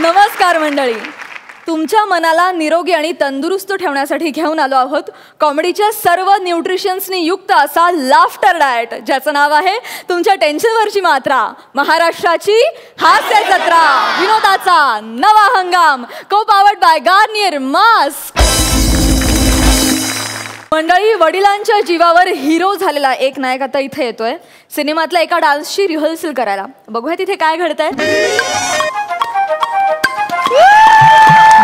नमस्कार मंडळी, तुमच्या मनाला निरोगी आणि तंदुरुस्त ठेवण्यासाठी घेऊन आलो आहोत कॉमेडीच्या सर्व न्यूट्रिशन्सनी युक्त असा लाफ्टर डाएट, ज्याचं नाव आहे तुमच्या टेन्शनवरची मात्रा. महाराष्ट्राची हास्य जत्रा, विनोदाचा नवा हंगाम, को पावर्ड बाय गार्नियर मास्क. मंडळी, वडिलांच्या जीवावर हिरो झालेला एक नायक आता इथे येतोय सिनेमातल्या एका डान्सची रिहर्सल करायला. बघूया तिथे काय घडतंय.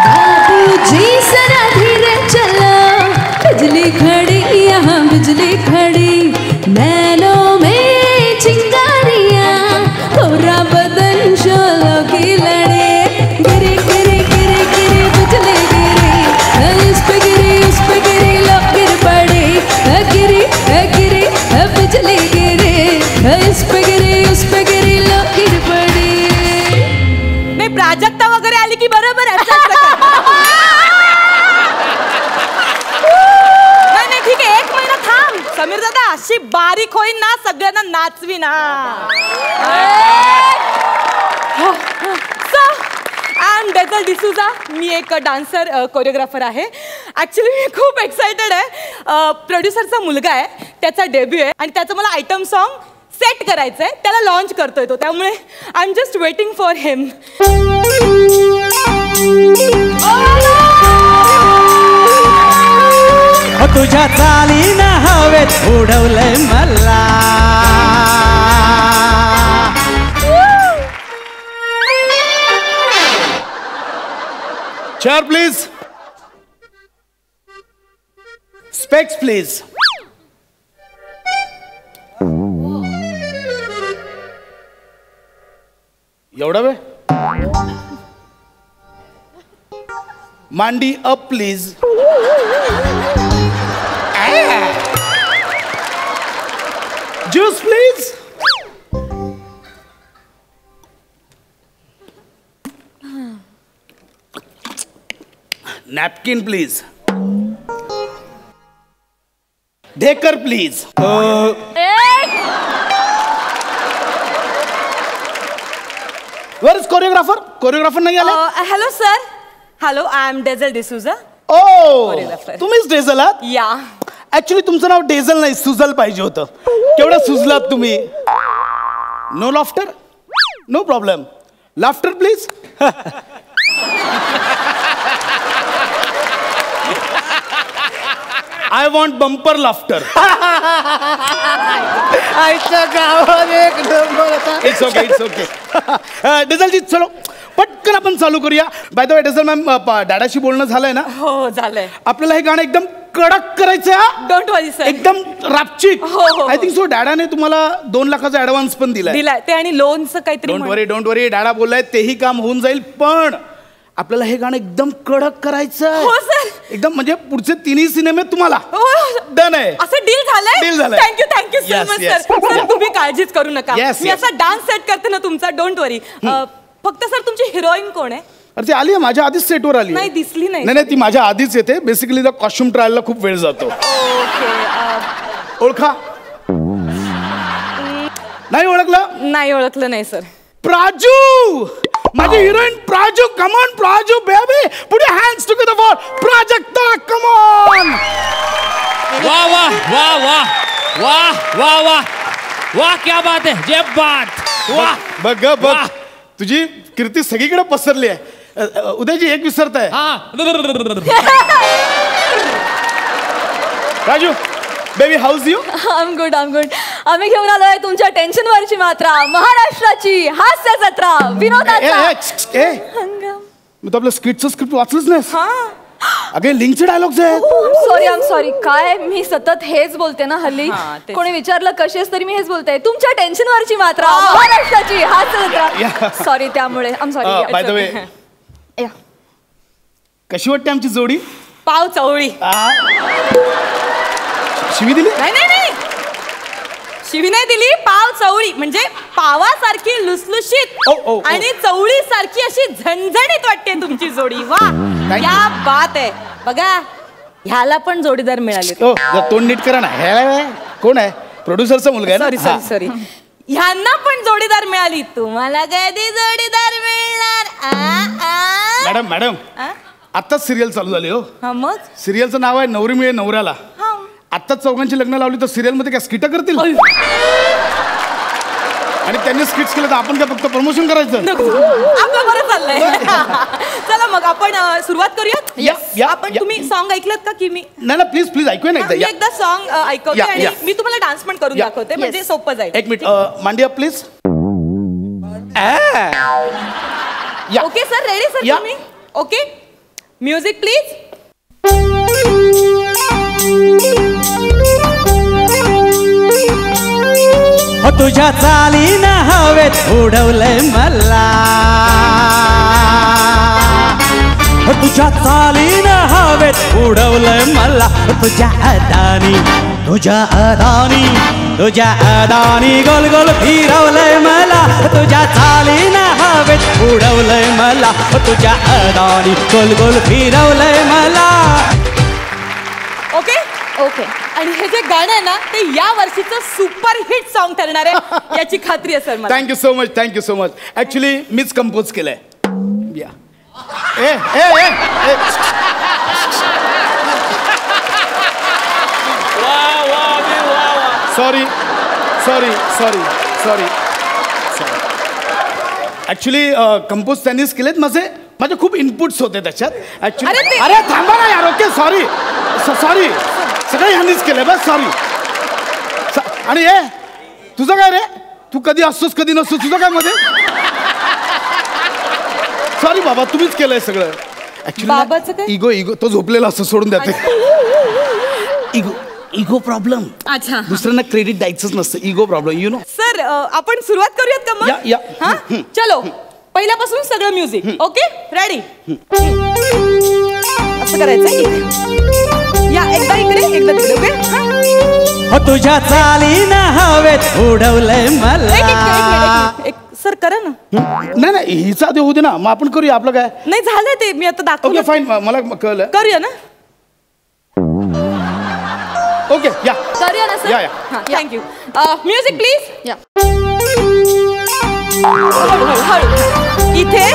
बाबूजी जरा धीरे चलो, बिजली खड़ी यहाँ बिजली खड़ी, नैनों में चिंगारियाँ, पूरा बदन शोलों की लड़े, गिरी गिरी गिरी गिरी बिजली गिरी, इस पे गिरी उस पे गिरी लोग गिर पड़े, गिरी गिरी बिजली गिरी, इस पे गिरी उस पे गिरी लोग गिर पड़े. नाही, प्राजक्ता वगैरे आली की बरोबर आहे. नाही ठीक आहे, एक महिना थांब. समीर दादा अशी बारीक होईन ना, सगळ्यांना नाचवी ना. I am Dazzle D'Souza. मी एक डान्सर कोरिओग्राफर आहे. ॲक्च्युली मी खूप एक्सायटेड आहे. प्रोड्युसरचा मुलगा आहे, त्याचा डेब्यू आहे आणि त्याचं मला आयटम सॉन्ग सेट करायचंय, त्याला लॉन्च करतोय तो. त्यामुळे I am just waiting for him. तुझ्या चालीनं हवेत उडवलंय मला. Chair please. Specs please. एवढा वेळ. मांडी up please. Juice please. Napkin please. ढेकर please. Where is choreographer? Choreographer नाही आला. Hello sir. Hello, I am Dazzle D'Souza. तुम्हीच डेझल आहात? या. ऍक्च्युली तुमचं नाव डेझल नाही, सुजल पाहिजे होतं. केवढं सुजलात तुम्ही. No laughter. No problem. Laughter please. I want bumper laughter. It's okay, it's okay. डेझलजी चलो पटकन आपण चालू करूया. By the way Dazzle ma'am, डॅडाशी बोलणं झालंय ना? हो झालंय. आपल्याला हे गाणं एकदम कडक करायचं. Don't worry sir. एकदम रापचिक. हो. आय थिंक सो डॅडाने तुम्हाला 2 लाखाचा ऍडव्हान्स पण दिलाय ते आणि लोनचं काहीतरी. डोंट वरी. डॅडा बोललाय तेही काम होऊन जाईल, पण आपल्याला हे गाणं एकदम कडक करायचं. हो सर. एकदम म्हणजे पुढचे 3 सिनेमे तुम्हाला डन आहे. असं डील झालंय. डील झालंय. Thank you so much sir. Sir तुम्ही काळजीच करू नका. मी असा डान्स सेट करते ना तुमचा, डोंट वरी. फक्त सर तुमची हिरोईन कोण आहे? अरे ती आली आहे, माझ्या आधीच सेटवर आली. नाही दिसली नाही. नाही ती माझ्या आधीच येते. बेसिकली द कॉस्ट्युम ट्रायलला खूप वेळ जातो. ओळखा? नाही ओळखलं? नाही ओळखलं नाही सर. प्राजू, माझी heroine Praju. Come on Praju baby, put your hands together for Prajakta. Come on. वाह वाह वाह वाह वाह वाह वाह वाह, क्या बात है. जय बात. वाह. बघ तुझी कीर्ती सगळीकडे पसरली आहे. उदयजी एक विसरताय. Raju baby, how's you? I am good. आम्ही घेऊन आलोय तुमच्या टेन्शनवरची मात्रा, महाराष्ट्राची हास्य जत्रा, विनोदाचा हंगाम. मी तर आपल्या स्क्रिप्टचं स्क्रिप्ट वाचलंच नाही. अगे लिंकचे डायलॉग्स आहेत. I am sorry. काय मी सतत हेच बोलते ना हल्ली. कोणी विचारलं कशी आहेस तरी मी हेच बोलते. तुमच्या टेन्शनवरची मात्रा, महाराष्ट्राची हास्य जत्रा. सॉरी, त्यामुळे I am sorry. Bye the वे, कशी वाटते आमची जोडी? पाव चवळी. शिवी दिली? नाही, शिवी नाही दिली. पाव चवळी म्हणजे पावासारखी लुसलुशीत आणि चवळी सारखी अशी झणझणीत वाटते तुमची जोडी. वा, क्या बात आहे. बघा, ह्याला पण जोडीदार मिळाले. तोंड नीट करा ना. कोण आहे? प्रोड्युसरचा मुलगा आहे. सॉरी. ह्यांना पण जोडीदार मिळाली. तुम्हाला कधी जोडीदार मिळणार? मॅडम मॅडम हा? आत्ताच सिरियल चालू झाली हो. हा मग सिरियलचं नाव आहे नवरी मिळे नवऱ्याला. हा आत्ताच चौघांची लग्न लावली तर सिरियल मध्ये काय स्किट करतील आणि त्यांनी स्किट्स केलं तर आपण काय फक्त प्रमोशन करायचं. आपलं बरं चाललंय. चला मग आपण सुरुवात करूयात. या, आपण या. तुम्ही सॉन्ग ऐकलत का की मी नाही ना प्लीज प्लीज ऐकूया मी नाही एकदा सॉन्ग ऐकवते या, आणि या. मी तुम्हाला डान्स पण करून या. दाखवते म्हणजे सोपं जाईल. एक मिनिट मांडिया प्लीज. या ओके सर रेडी सर या. तुम्ही ओके म्युझिक प्लीज. हो तुझ्या चालीनं हवेत उडवलंय मला. हो तुझ्या चालीनं हवेत उडवलंय मला. तुझ्या अदानी गोल गोल फिरवलंय मला. तुझ्या चालीनं हवेत उडवलंय मला. तुझ्या अदानी गोल गोल फिरवलंय मला. Okay okay. आणि हे जे गाणं आहे ना ते या वर्षीचं सुपर हिट सॉन्ग ठरणार आहे याची खात्री आहे सर मला. Thank you so much. ऍक्च्युली मीच कंपोज केलंय. या ए ए ए सॉरी ऍक्च्युली कंपोज त्यांनीच केलेत. माझे खूप इनपुट्स होते त्याच्यात ऍक्च्युली. अरे थांबा ना यार. ओके सॉरी सगळं ह्यांनीच केलंय बस सॉरी. आणि ए तुझं काय रे तू कधी असतोस कधी नसतोस तुझं काय मध्ये. सॉरी बाबा तुम्हीच केलंय सगळं. बाबाचं काय? इगो तो झोपलेला असतो सोडून द्या ते. Ego problem. अच्छा दुसऱ्यांना क्रेडिट द्यायचंच नसतं. Ego problem you know. Sir आपण सुरुवात करूयात का मग. या. हा चलो पहिल्यापासून सगळं म्युझिक. Okay ready. असं करायचं या एकदा इकडे एकदा तिकडे. ओके हो तुझ्या चालीनं हवेत उडवलंय मला. एक सर करा ना. नाही हिचा आधी होऊ दे ना मग आपण करूया आपलं काय. नाही झालं ते मी आता ओके दाखवलं. फाईन मला कळलं. करूया ना. ओके या करूया ना सर. या. थँक्यू. Music please. या. इथे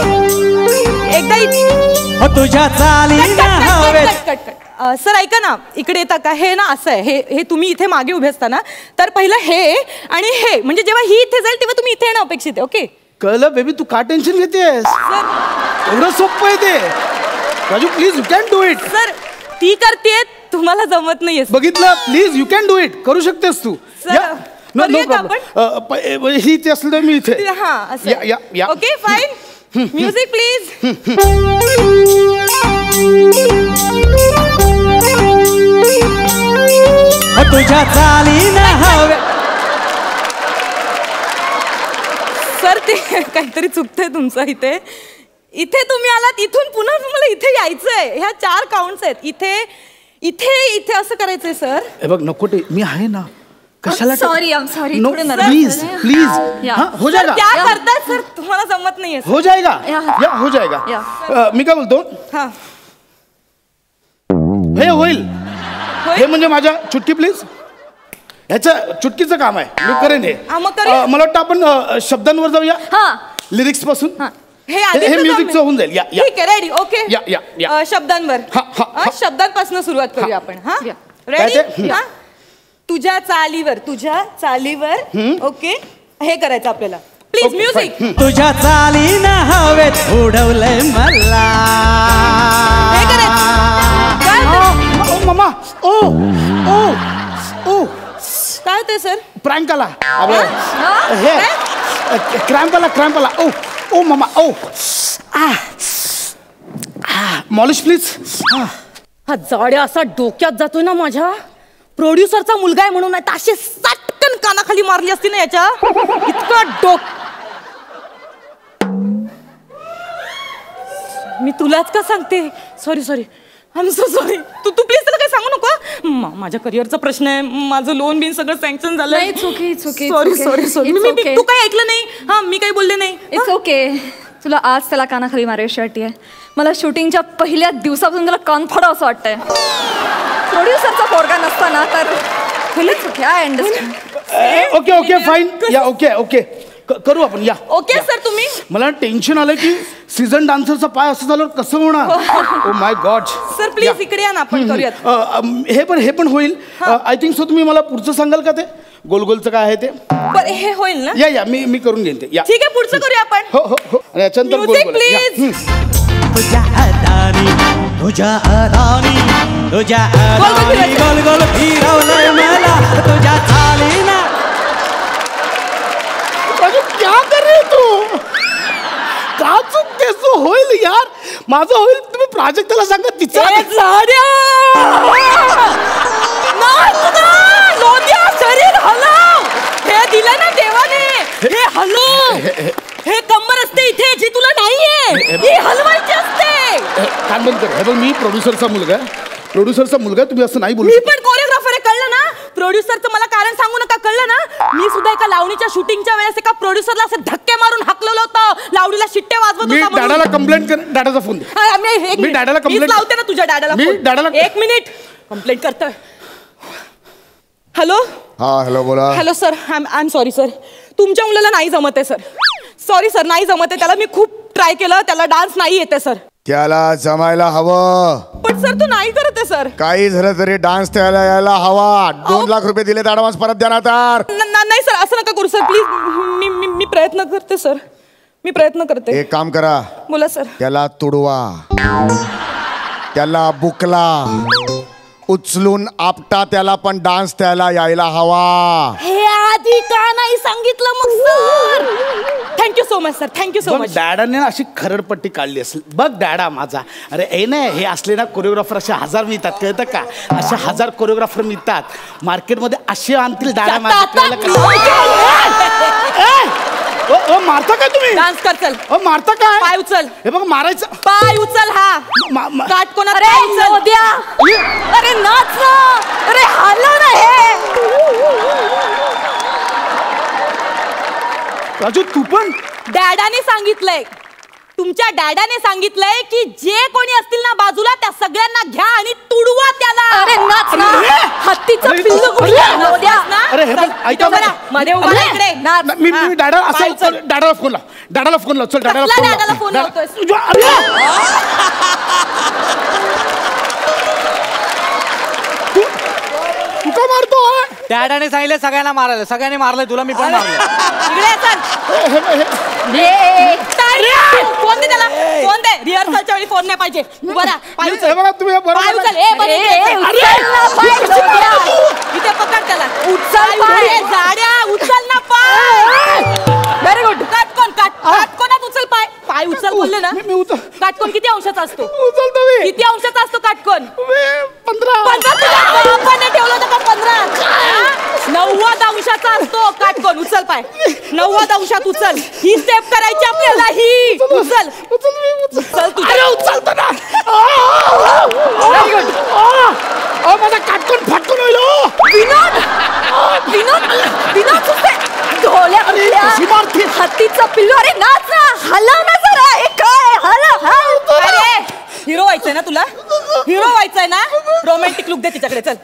एकदा हो तुझ्या चालीनं हवेत. कट सर ऐका ना इकडे येता का. हे ना असं आहे हे तुम्ही इथे मागे उभे असताना तर पहिलं हे आणि हे म्हणजे जेव्हा ही इथे जाईल तेव्हा तुम्ही इथे येणं अपेक्षित आहे. ओके कळलं बेबी तू का टेन्शन घेतेस. एवढं सोपं आहे ते. Raju please you can do it. Sir ती करतेय तुम्हाला जमत नाहीये. बघितलं please you can do it. करू शकतेस तू. सर, नो करूया का प्रॉब्लेम. ही इथे असेल तर मी इथे. हा असं या. Okay fine. Music please. हो तुझ्या चालीनं हवेत. सर ते काहीतरी चुकतंय तुमचं. इथे तुम्ही आलात इथून पुन्हा तुम्हाला इथे यायचंय. ह्या 4 काउंट्स आहेत. इथे असं करायचंय सर. हे बघ नको ते मी आहे ना कशाला. सॉरी नो प्लीज या. हो जाएगा. त्या करताय सर तुम्हाला जमत नाहीये. हो जाएगा या. हो जाएगा. या. मी काय बोलतो हा हे होईल. हे म्हणजे माझ्या चुटकी प्लीज. ह्याचं चुटकीचं काम आहे मी करेन हे. हा, मग करूया. मला वाटतं आपण शब्दांवर जाऊया. हा लिरिक्स पासून. हे हे म्युझिकचं होऊन जाईल. या ठीक आहे रेडी. ओके या. शब्दांवर. हा. शब्दांपासून सुरुवात करूया आपण. हा या. काय ते? रेडी. हा तुझ्या चालीवर. ओके हे करायचं आपल्याला. Please music. तुझ्या चालीनं हवेत उडवलंय मला. हे करायचं. काय होतं? मामा ओ काय होतंय सर. प्रँक आला हे क्रॅम्प आला. ओ मामा ओ मॉलिश प्लीज. हा जाड्या असा डोक्यात जातोय ना माझ्या. प्रोड्युसरचा मुलगा आहे म्हणून नाही तर अशी सटकन कानाखाली मारली असती ना याच्या. इतका मी तुलाच का सांगते. Sorry I am so sorry. तू प्लीज त्याला काही सांगू नको. माझ्या करिअरचा प्रश्न आहे. माझं लोन बिन सगळं सँक्शन झालं. It's okay. सॉरी. तू काही ऐकलं नाही. हा मी काही बोलले नाही. It's okay. तुला आज त्याला कानाखाली मारायची वाटते. मला शूटिंगच्या पहिल्या दिवसापासून तुला कान फोडावं असं वाटतंय. प्रोड्युसरचा पोरगा नसताना तर आय अंडरस्टँड. Okay fine. या ओके करू आपण या. ओके सर तुम्ही. मला टेन्शन आलं की सीझन डान्सरचा पाय असं झालं कसं होणार. Oh my God. Sir please इकडे या ना आपण करूयात. हे पण होईल. I think so. तुम्ही मला पुढचं सांगाल का ते गोलगोलचं काय आहे ते. बरं हे होईल ना. या मी करून घेईन ते. या ठीक आहे पुढचं करूया आपण. हो आणि याच्यानंतर म्युझिक प्लीज. तुझ्या अदानी गोल गोल फिरवलंय मला तुझ्या चालीना. क्या कर रहे तू. का चुकतेस तू. होईल यार माझं होईल. तुम्ही प्राजक्ताला सांगा तिचा. शरीर हलव. हे दिलं ना देवाने. हे हलव. हे कंबर असते इथे जी तुला नाहीये. ही हलवायची असते. कान बंद कर. हे बघ मी प्रोड्युसरचा मुलगा तुम्ही असं नाही बोलू. मी पण कोरिओग्राफर आहे कळलं ना. प्रोड्युसरचं मला कारण सांगू नका कळलं ना. मी सुद्धा एका लावणीच्या शूटिंगच्या वेळेस एका प्रोड्युसरला असे धक्के मारून हाकलवलं होतं. लावणीला शिट्टे वाजवत मी होता. डॅडाला कंप्लेंट कर. डॅडाचा फोन दे. मी डॅडाला कंप्लेंट लावते ना तुझ्या डॅडाला. मी डॅडाला. एक मिनिट कंप्लेंट करतोय. हॅलो. हा हॅलो बोला. Hello sir. I am sorry sir. तुमच्या मुलाला नाही जमत आहे सर. सॉरी सर नाही जमत आहे त्याला. मी खूप ट्राय केलं त्याला डान्स नाही येते सर. त्याला जमायला हवं. पण सर तो नाही करत आहे सर. काही झालं तरी डान्स त्याला यायला हवा. 2 लाख रुपये दिले ऍडव्हान्स परत द्या ना तर. नाही सर असं नका करू सर प्लीज. मी प्रयत्न करते सर. मी प्रयत्न करते. एक काम करा. बोला सर. त्याला तुडवा. त्याला बुकला. उचलून आपटा. त्याला पण डान्स त्याला यायला हवा. हे आधी का नाही सांगितलं मग sir. Thank you so much sir. Thank you so much. डॅडाने ना अशी खरडपट्टी काढली असेल बघ डॅडा माझा. अरे ए नाही हे असले ना कोरिओग्राफर असे 1000 मिळतात कळतं का. असे 1000 कोरिओग्राफर मिळतात मार्केटमध्ये. असे आणतील डॅडा मारता काय तुम्ही. डान्स कर चल. मारता काय. पाय उचल. हे बघ मारायचं. पाय उचल. हा काट कोणा. अरे नाच ना. अरे हलव ना हे. राजू तू पण. डॅडाने सांगितलंय. तुमच्या डॅडाने सांगितलंय की जे कोणी असतील ना बाजूला त्या सगळ्यांना घ्या आणि तुडवा त्याला. अरे नाच ना. हत्तीचं पिल्लू कुठे ना. अरे हे बघ ऐका मध्ये उभा राहा इकडे. मी डॅडा असं डॅडाला फोन लाव. चल डॅडाला फोन लावतोय. तू का मारतो. डॅडाने सांगितलं सगळ्यांना मारायला. सगळ्यांनी मारलंय तुला. मी पण मारलं. इकडे चल. फोन दे त्याला. फोन दे. रिहर्सलच्या वेळी फोन नाही पाहिजे. बरं पाय उचल. पाय उचल. इथे पकड त्याला. उचल पाय. जाड्या उचल ना पाय. Very good. काटकोनात उचल पाय. पाय उचल बोलले ना. काटकोन किती अंशाचा असतो. उचलतो मी. किती अंशाचा असतो काटकोन. 15. ठेवलं होतं का 15. 90 अंशाचा असतो काटकोन. उचल पाय. 90 अंशात उचल. ही स्टेप करायची आपल्याला. ही उचल. उचल तू. अरे उचलतो ना. Very good. माझा काटकोन फाटकोन होईल. विनोद हत्तीचं पिल्लू. अरे नाच ना. हलव ना जरा. हे काय हलव. अरे हिरो व्हायचंय ना तुला. हिरो व्हायचंय ना. रोमॅन्टिक लुक दे तिच्याकडे. चल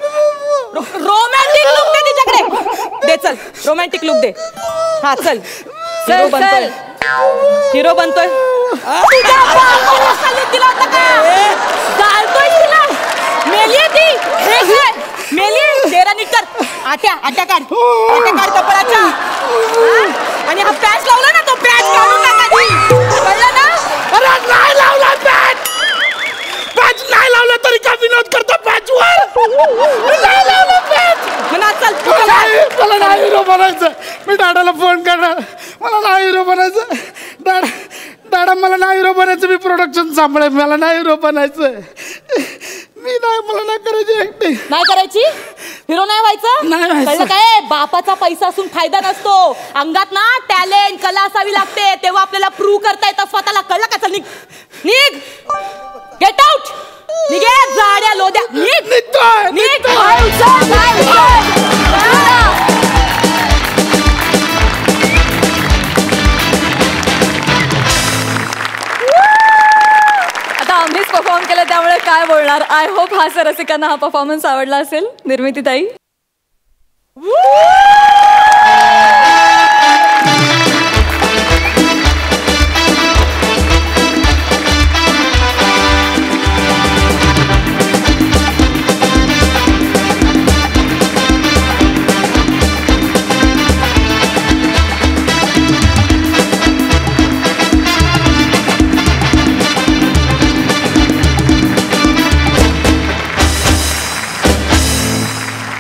रोमॅन्टिक लुक दे तिच्याकडे. दे चल रोमॅन्टिक लुक दे. हा चल. हिरो बनतोय. हिरो बनतोय. दिला होता का. चालतोय तिला. मेली ती. हे काय मेली. डेरा नीट कर. आट्या काढ कपड्याच्या. आणि हा पॅच लावला ना. तो पॅच काढून टाका. कळलं ना. अरे नाही लावला पॅच नाही लावला तरी का विनोद करतो पॅचवर. नाही लावला पॅच. मला नाही हिरो बनायचं. मी डॅडाला फोन करणार. मला नाही हिरो बनायचं. डॅडा मला नाही हिरो बनायचं. मी प्रोडक्शन सांभाळेल. मला नाही हिरो बनायचं. मला नाही करायची ऍक्टिंग. नाही करायची. हिरो नाही व्हायचं. कळलं काय. बापाचा पैसा असून फायदा नसतो. अंगात ना टॅलेंट कला असावी लागते. तेव्हा आपल्याला प्रूव्ह करता येतं स्वतःला. कळलं का. चल निघ. Get out. निघे जाड्या लोद्या. निघ. आम्हीच परफॉर्म केलं त्यामुळे काय बोलणार. आय होप हा रसिकांना हा परफॉर्मन्स आवडला असेल. निर्मितीताई.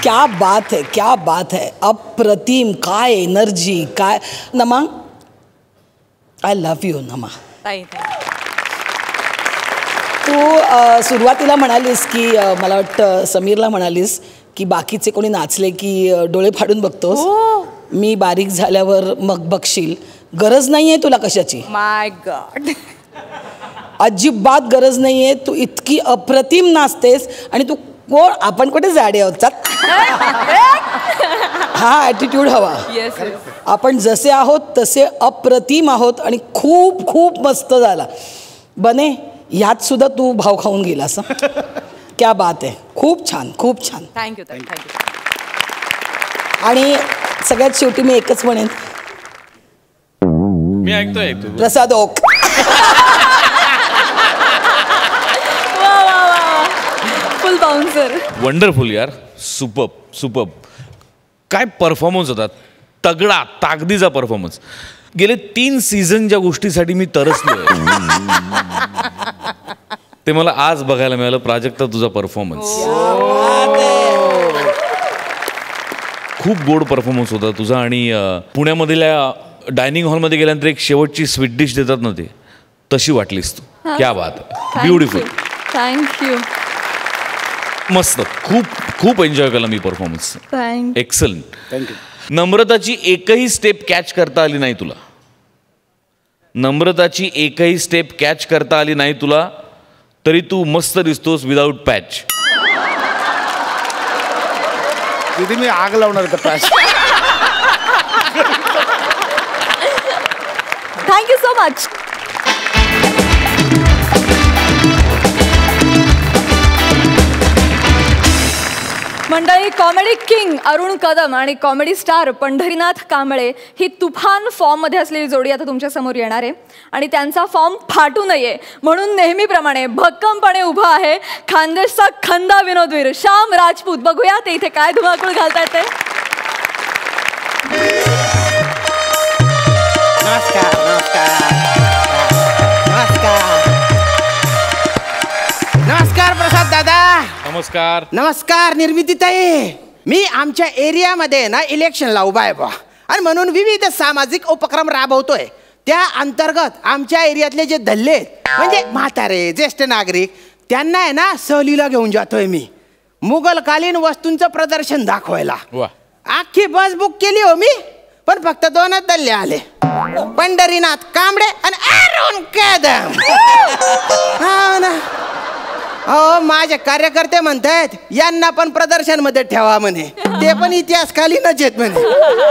क्या बात है, क्या बात है. अप्रतिम. काय एनर्जी, काय. नमा, आय लव्ह यू नमा. तू सुरुवातीला म्हणालीस की मला वाटतं समीरला म्हणालीस की बाकीचे कोणी नाचले की डोळे फाडून बघतोस. मी बारीक झाल्यावर मग बघशील. गरज नाही आहे तुला कशाची. माय गॉड. अजिबात गरज नाही आहे. तू इतकी अप्रतिम नाचतेस आणि तू कोण. आपण कुठे जाडे आहोत. हा ॲटिट्यूड हवा. आपण जसे आहोत तसे अप्रतिम आहोत आणि खूप खूप मस्त झाला. बने ह्यात सुद्धा तू भाव खाऊन गेलास. क्या बात आहे. खूप छान, खूप छान. Thank you thank you. आणि सगळ्यात शेवटी मी एकच म्हणेन. मी ऐकतोय प्रसाद ओक. फुल बाउन्सर. वंडरफुल यार. Superb superb. काय परफॉर्मन्स होता. तगडा ताकदीचा परफॉर्मन्स. गेले 3 सीझन ज्या गोष्टीसाठी मी तरसलोय ते मला आज बघायला मिळालं. प्राजक्ता तुझा परफॉर्मन्स खूप गोड परफॉर्मन्स होता तुझा. आणि पुण्यामधल्या डायनिंग हॉलमध्ये गेल्यानंतर एक शेवटची स्वीट डिश देतात ना ते तशी वाटलीस तू. क्या बात आहे. ब्युटिफुल. थँक्यू. मस्त. खूप खूप एन्जॉय केला मी परफॉर्मन्स. एक्सलंट. थँक्यू. नम्रताची एकही स्टेप कॅच करता आली नाही तुला. नम्रताची एकही स्टेप कॅच करता आली नाही तुला तरी तू मस्त दिसतोस विदाऊट पॅच. तिथे मी आग लावणार का पॅच. Thank you so much. मंडळी, कॉमेडी किंग अरुण कदम आणि कॉमेडी स्टार पंढरीनाथ कांबळे ही तुफान फॉर्ममध्ये असलेली जोडी आता तुमच्या समोर येणार आहे. आणि त्यांचा फॉर्म फाटू नये म्हणून नेहमीप्रमाणे भक्कमपणे उभा आहे खानदेशचा खंदा विनोदवीर श्याम राजपूत. बघूया ते इथे काय धुमाकूळ घालतायत ते. नमस्कार नमस्कार नमस्कार नमस्कार प्रसाद दादा. नमस्कार. नमस्कार निर्मितीताई. मी आमच्या एरियामध्ये ना इलेक्शनला उभा आहे बा आणि म्हणून विविध सामाजिक उपक्रम राबवतोय. त्या अंतर्गत आमच्या एरियातले जे धल्ले आहेत म्हणजे म्हातारे ज्येष्ठ नागरिक त्यांना आहे ना सहलीला घेऊन जातोय मी मुघलकालीन वस्तूंचं प्रदर्शन दाखवायला. अख्खी बस बुक केली हो मी पण फक्त 2च धल्ले आले. पंढरीनाथ कांबळे आणि अरुण कदम. हा ना. अहो माझे कार्यकर्ते म्हणतात यांना पण प्रदर्शन मध्ये ठेवा म्हणे. ते पण इतिहासकालीनच आहेत म्हणे.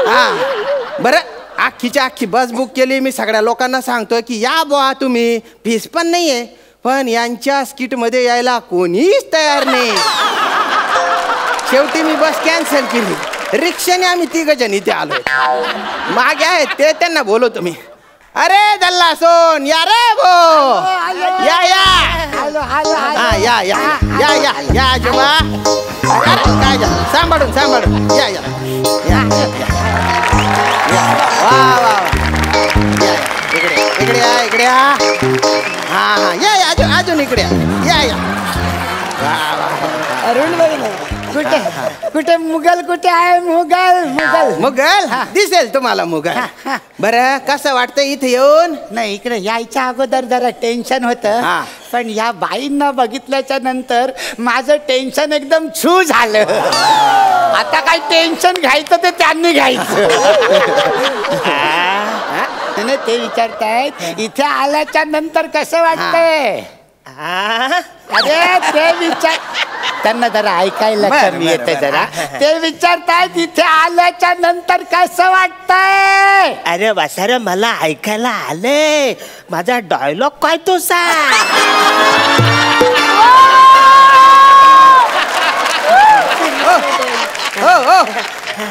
हा बरं. अख्खीच्या अख्खी बस बुक केली मी. सगळ्या लोकांना सांगतोय की या बुवा तुम्ही. फीस पण नाहीये पण यांच्या स्किट मध्ये यायला कोणीच तयार नाही. शेवटी मी बस कॅन्सल केली. रिक्षाने आम्ही 3 जण इथे आलो. मागे आहेत ते त्यांना बोलवतो मी. अरे दल्ला सोन या रे भो. या या या या या या या आजोबा. काय झालं. सांभाळून सांभाळून या या या. वा वा. इकडे इकडे या इकडे या. हा हा या या अजून इकडे या या. वा वा. अरुण बघ कुठे कुठे मुघल कुठे आहे. मुघल मुघल मुघल दिसेल तुम्हाला मुघल. बरं कसं वाटतं इथे येऊन. नाही इकडे यायच्या अगोदर जरा टेन्शन होतं पण या बाईंना बघितल्याच्या नंतर माझं टेन्शन एकदम छू झालं. आता काय टेन्शन घ्यायचं ते त्यांनी घ्यायचं. ते विचारतायत इथे आल्याच्या नंतर कसं वाटतंय. अरे ते विचार त्यांना जरा ऐकायला कमी येते जरा. ते विचारतायत इथे आल्याच्या नंतर कसं वाटतंय. अरे वासार मला ऐकायला आले. माझा डायलॉग काय तो सांग.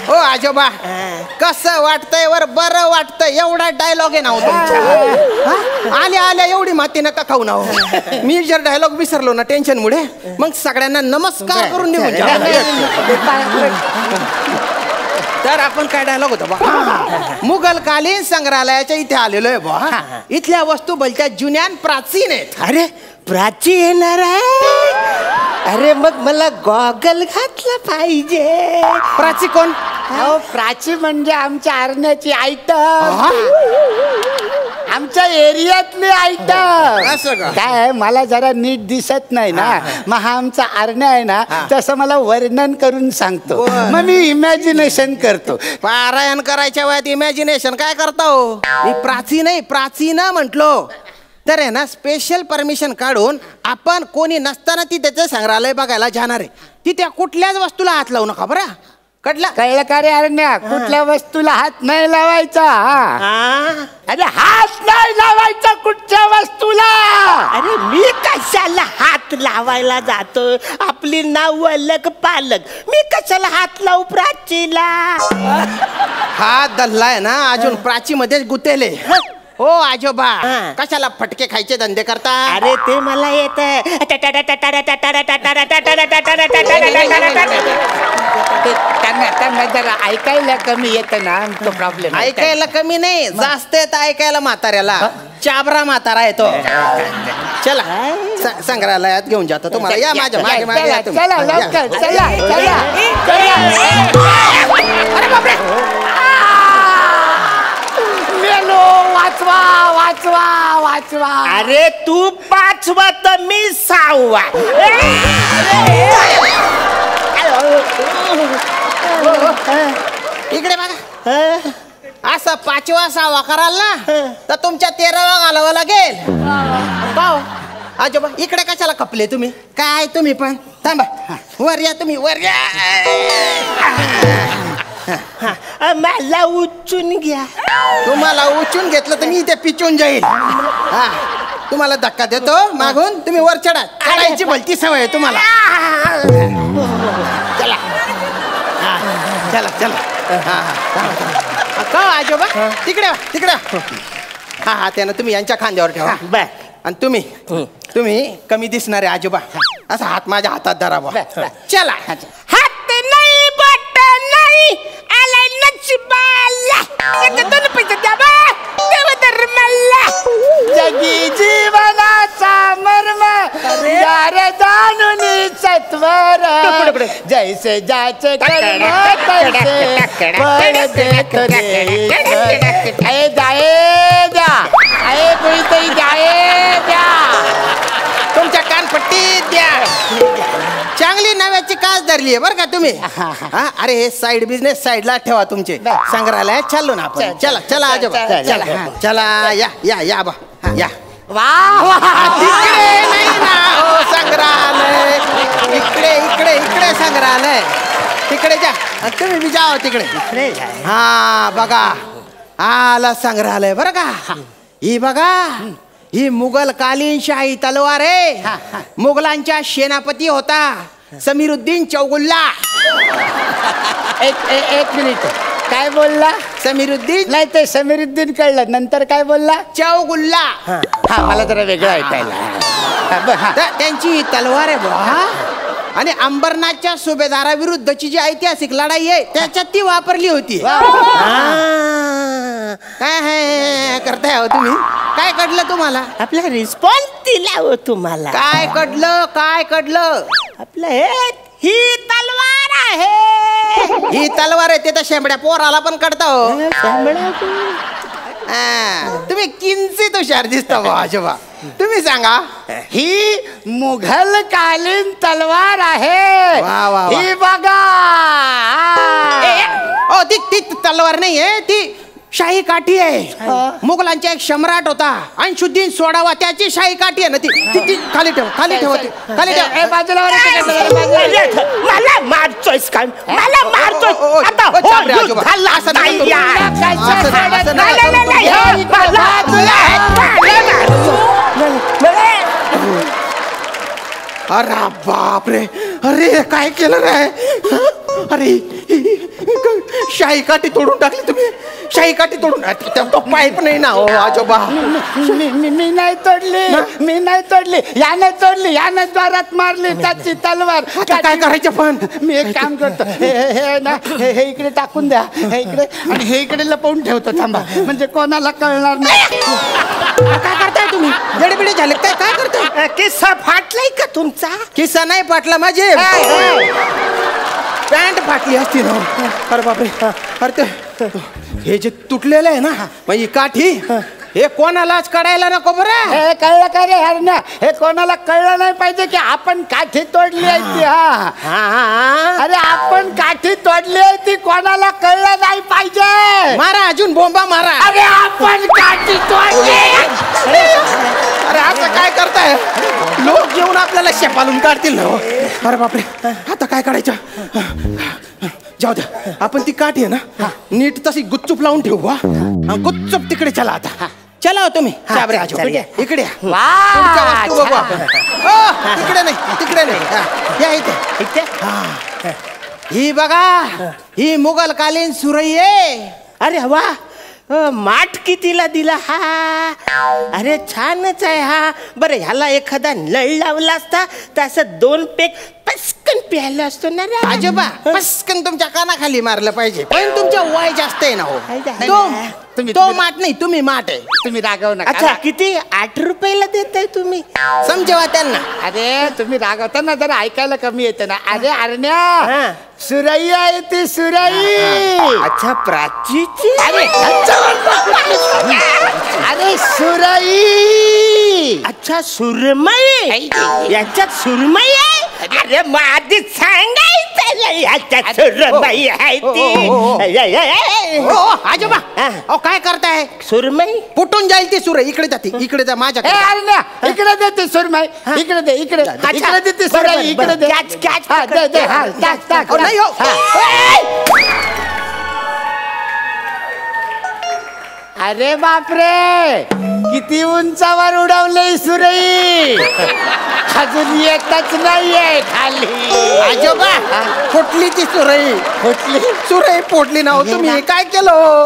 हो आजोबा कसं वाटतंय वर बरं वाटतंय. एवढा डायलॉग आहे ना तुमचा. आल्या आल्या एवढी माती नका खाऊ ना. मी जर डायलॉग विसरलो ना टेन्शन मुळे मग सगळ्यांना नमस्कार करून निघून जा. तर आपण काय डायलॉग होता बा. मुघलकालीन संग्रहालयाच्या इथे आलेलो आहे बा. इथल्या वस्तू भलत्या जुन्या प्राचीन आहेत. अरे प्राचीन आहे. अरे मग मला गॉगल घातला पाहिजे. प्राची कोण? अहो प्राची म्हणजे आमच्या आरण्याची आयटम, आमच्या एरियातली आयटम. असं का? काय मला जरा नीट दिसत नाही ना, मग हा आमचा आरण्या आहे ना तसं मला वर्णन करून सांगतो, मग मी इमॅजिनेशन करतो. पारायण करायच्या वयात इमॅजिनेशन काय करता हो? मी प्राची नाही प्राचीन म्हटलो. तर आहे ना स्पेशल परमिशन काढून आपण कोणी नसताना ती त्याचं संग्रहालय बघायला जाणार आहे. ती त्या कुठल्याच वस्तूला हात लावू नका बरं. कळलं का रे अरण्या? कुठल्या वस्तूला हात नाही लावायचा. अरे हात नाही लावायचा कुठच्या वस्तूला. अरे मी कशाला हात लावायला जातो? आपली नाव वल्लक पालक, मी कशाला हात लावू प्राचीला? हा दल्लाय ना अजून प्राची मध्येच गुतेले. हो आजोबा कशाला फटके खायचे धंदे करता? अरे ते मला येत त्यांना जरा ऐकायला कमी येतं ना, तो प्रॉब्लेम. ऐकायला कमी नाही, जास्त येत ऐकायला म्हाताऱ्याला. चाबरा म्हातारा येतो. चला संग्रहालयात घेऊन जातो तुम्हाला. या माझ्या मागे मागे या तुम्ही. चला लवकर चला चला. अरे बापरे, मेलो. वाचवा वाचवा वाचवा. अरे तू 5वा तर मी 6वा. इकडे बघा. असं 5वा 6वा कराल ना तर तुमच्या 13वा घालावं लागेल. पाव आजोबा इकडे कशाला खपले तुम्ही? काय तुम्ही पण थांबा. वर या तुम्ही, वर या. मला उचून घ्या. तुम्हाला उचून घेतलं तर मी इथे पिचून जाईल. हा तुम्हाला धक्का देतो मागून, तुम्ही वर चढा. चढायची भलती सवय आहे तुम्हाला. चला चला चला. का आजोबा तिकडे तिकडे. हा हा त्यानं तुम्ही यांच्या खांद्यावर ठेवा. बर. आणि तुम्ही कमी दिसणारे आजोबा असा हात माझ्या हातात धरावा. चला. हात नाही बोट नाही आलाय नशिबाला. दोन पैसे द्या बा देव धर्माला. जगी जीवनाचा मर्म यार जाणून सत्वर. जैसे जाचे कर्म तैसे फळ देत रे ईश्वर. ए जाए द्या, ए कोणीतरी जाए द्या. तुमच्या कानपट्टी द्या. चांगली नव्याची कास धरली आहे बरं का तुम्ही. हा अरे हे साईड बिझनेस साईडला ठेवा तुमचे. संग्रहालयात चाललो ना आपण. चला चला आजोबा चला चला. या या या बा या. वा वा. तिकडे नाही ना हो संग्रहालय. इकडे इकडे इकडे संग्रहालय. तिकडे जा. तुम्ही बी जाओ तिकडे. हा बघा आला संग्रहालय बरं का. ही बघा ही मुघलकालीन शाही तलवार आहे. मुघलांच्या सेनापती होता समीरुद्दीन चौगुल्ला. एक मिनिट, काय बोलला? समीरुद्दीन नाही ते समीरुद्दीन कळलं, नंतर काय बोलला? चौगुल्ला. हा मला जरा वेगळं ऐकायला. त्यांची तलवार आहे बा. आणि अंबरनाथच्या सुभेदाराविरुद्धची जी ऐतिहासिक लढाई आहे त्याच्यात ती वापरली होती. काय करताय हो तुम्ही? काय कळलं तुम्हाला? आपला रिस्पॉन्स दिला हो तुम्हाला. काय कळलं? काय कळलं? आपलं हे ही तलवार आहे. ही तलवार आहे ते तर शेंबड्या पोराला पण कळतं हो. तुम्ही किंचित हुशार दिसता बा आजोबा. तुम्ही सांगा. ही मुघलकालीन तलवार आहे. वा वा. ही बघा. ओ ती तलवार नाही आहे, ती शाही काठी आहे. मुघलांचा एक सम्राट होता अंशुद्दीन 16वा, त्याची शाही काठी आहे ना ती खाली ठेव. खाली ठेव ती खाली ठेव. ए बाजूला मला मारतोयस का? मला मारतोय आता. अरे बापरे, अरे काय केलं रे? अरे शाही काठी तोडून टाकली तुम्ही. शाही काठी तोडून तो पाईप नाही ना हो आजोबा. मी नाही तोडली. मी नाही तोडली. याने तोडली. याने द्वारात मारली त्याची तलवार. काय करायचं पण? मी एक काम करतो. हे ना हे इकडे टाकून द्या. हे इकडे आणि हे इकडे लपवून ठेवतो. थांबा म्हणजे कोणाला कळणार नाही. काय करताय तुम्ही? जडबिडे झाले काय काय करताय? किस्सा फाटलाय का तुमचा? किस्सा नाही फाटला माझे, पॅन्ट फाटली असती ना. अरे बापरे, अरे ते हे जे तुटलेलं आहे ना म्हणजे काठी, हे कोणालाच कळायला नको बरं. हे कळलं का रे हरण्या? हे कोणाला कळलं नाही पाहिजे की आपण काठी तोडली आहे ती. अरे आपण काठी तोडली आहे ती कोणाला कळलं नाही पाहिजे. मारा अजून बोंबा मारा. अरे आपण काठी तोडली. अरे असं काय करताय? लोक येऊन आपल्याला शेपालून काढतील ना. अरे बापरे, आता काय काढायचं? जाऊ द्या, आपण ती काठी आहे ना नीट तशी गुच्चूप लावून ठेवू. गुच्चूप तिकडे चला. आता चला हो तुम्ही. इकडे बघू आपण. तिकडे नाही, तिकडे नाही, या इथे. ही बघा, ही मुघलकालीन सुरई आहे. अरे वा, माठ कितीला दिला हा? अरे छानच आहे हा. बरं ह्याला एखादा नळ लावला असता तर असं 2 पेग पस्कन प्यायला असतो ना रे. आजोबा पस्कन तुमच्या कानाखाली मारलं पाहिजे, पण तुमचं वय जास्त आहे ना हो. तो माठ नाही, तुम्ही माठ आहे. तुम्ही रागव नका. अच्छा, किती? 8 रुपयाला देताय तुम्ही? समजेवा त्यांना. अरे तुम्ही रागवता ना, जरा ऐकायला कमी येते ना. अरे अरण्या, सुरई आहे ती सुरई. अच्छा, प्राचीची. अरे सुरई. अच्छा, सुरमई. याच्यात सुरमई आहे? अरे मग आधीच सांगायचं ना याच्यात सुरमई आहे ती. आजोबा काय करताय? सुरमई फुटून जाईल ती सुरई. इकडे जाते, इकडे जा माझ्या. इकडे दे ती सुरमई. इकडे दे, इकडे इकडे दे ती सुरई. इकडे दे. नाही हो. अरे बापरे, किती उंचावर उडवले सुरई. अजून येतच नाहीये खाली. आजोबा फुटली ती सुरई. फुटली सुरई फोडली ना. तुम्ही काय केलं?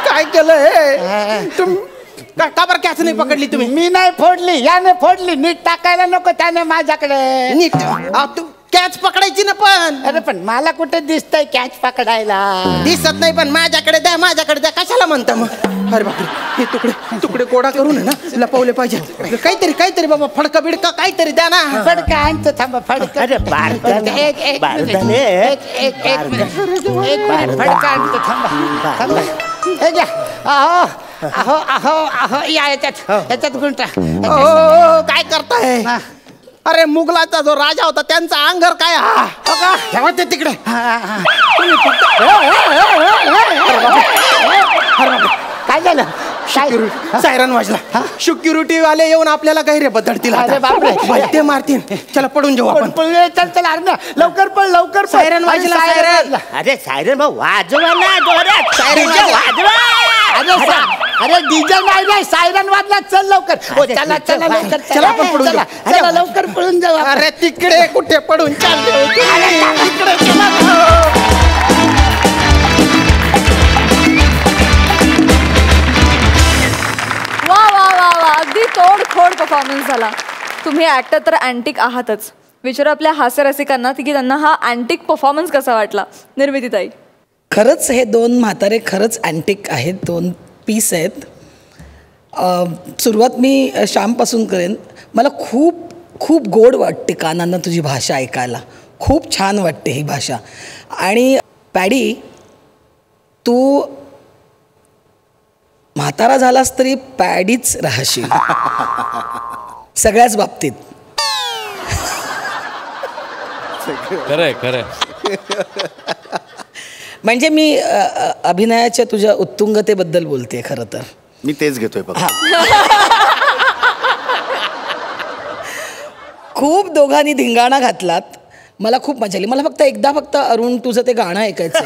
काय केलं हे? तुम्ही का बरं कॅच नाही पकडली तुम्ही? मी नाही फोडली, याने फोडली. नीट टाकायला नको त्याने माझ्याकडे. नीट कॅच पकडायची ना. पण अरे पण मला कुठे दिसतंय कॅच पकडायला? दिसत नाही, पण माझ्याकडे द्या, माझ्याकडे द्या. कशाला म्हणता मग? अरे बापरे, हे तुकडे गोळा करून आहे ना लपवले पाहिजे. काहीतरी बाबा, फडका बिडका काहीतरी द्या ना. फडका आणतो, थांबा. फडका. अरे फडका आणतो, थांबा. हे घ्या. अहो या याच्यात गुंटा. काय करताय? अरे मुघलाचा जो राजा होता त्यांचा अंगर काय हा? ठेवा ते तिकडे. काय झालं? सायरन वाजला. सिक्युरिटी वाले येऊन आपल्याला गैरे बदलतील. अरे बापरे, ते मारतील. चला पडून जाऊ आपण. चल अरे लवकर पळ, लवकर. सायरन वाजला. सायरन. अरे सायरन भाऊ वाजवा ना जोरात. सायरन वाजवा. अरे डीजे नाही, सायरन वाजला. चल लवकर. चला लवकर. चला आपण पडून जाऊ. चला लवकर पळून जाऊ. अरे तिकडे कुठे पडून चालले? तिकडे चला. अगदी तोडफोड परफॉर्मन्स झाला. तुम्ही ऍक्टर तर अँटिक आहातच. विचारू आपल्या हास्यरसिकांना की त्यांना हा अँटिक परफॉर्मन्स कसा वाटला. निर्मितीताई, खरंच हे 2 म्हातारे खरंच अँटिक आहेत. 2 पीस आहेत. सुरुवात मी श्यामपासून करेन. मला खूप खूप गोड वाटते कानांना तुझी भाषा ऐकायला. खूप छान वाटते ही भाषा. आणि पॅडी, तू म्हातारा झालास तरी पॅडीच राहशील सगळ्याच बाबतीत. खरंय. म्हणजे मी अभिनयाच्या तुझ्या उत्तुंगतेबद्दल बोलते. खरं तर मी तेच घेतोय. खूप दोघांनी धिंगाणा घातलात. मला खूप मजा आली. मला फक्त अरुण तुझं ते गाणं ऐकायचं.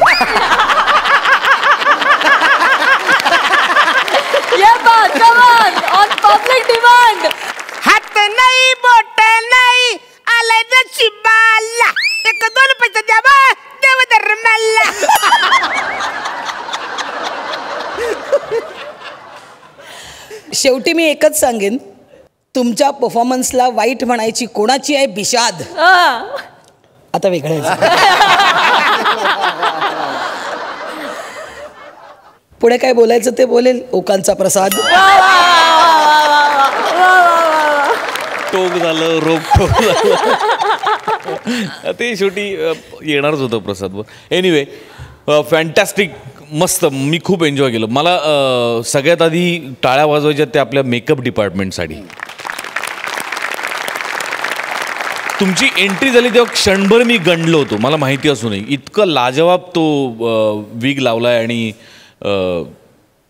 हात नाही, बोट नाही, आलाय नशिबाला. 1-2 पैसे द्या बा, देव धर्माला. शेवटी मी एकच सांगेन, तुमच्या परफॉर्मन्सला वाईट म्हणायची कोणाची आहे बिशाद. आता वेगळं. पुढे काय बोलायचं ते बोलेल. ओकांचा प्रसाद. टोक झालं रोकटोक झालं ते शेवटी येणारच होतं प्रसादवर. एनिवे फॅन्टॅस्टिक, मस्त, मी खूप एन्जॉय केलं. मला सगळ्यात आधी टाळ्या वाजवायच्या त्या आपल्या मेकअप डिपार्टमेंटसाठी. तुमची एंट्री झाली तेव्हा क्षणभर मी गंडलो होतो, मला माहिती असूनही. इतकं लाजवाब तो विग लावलाय आणि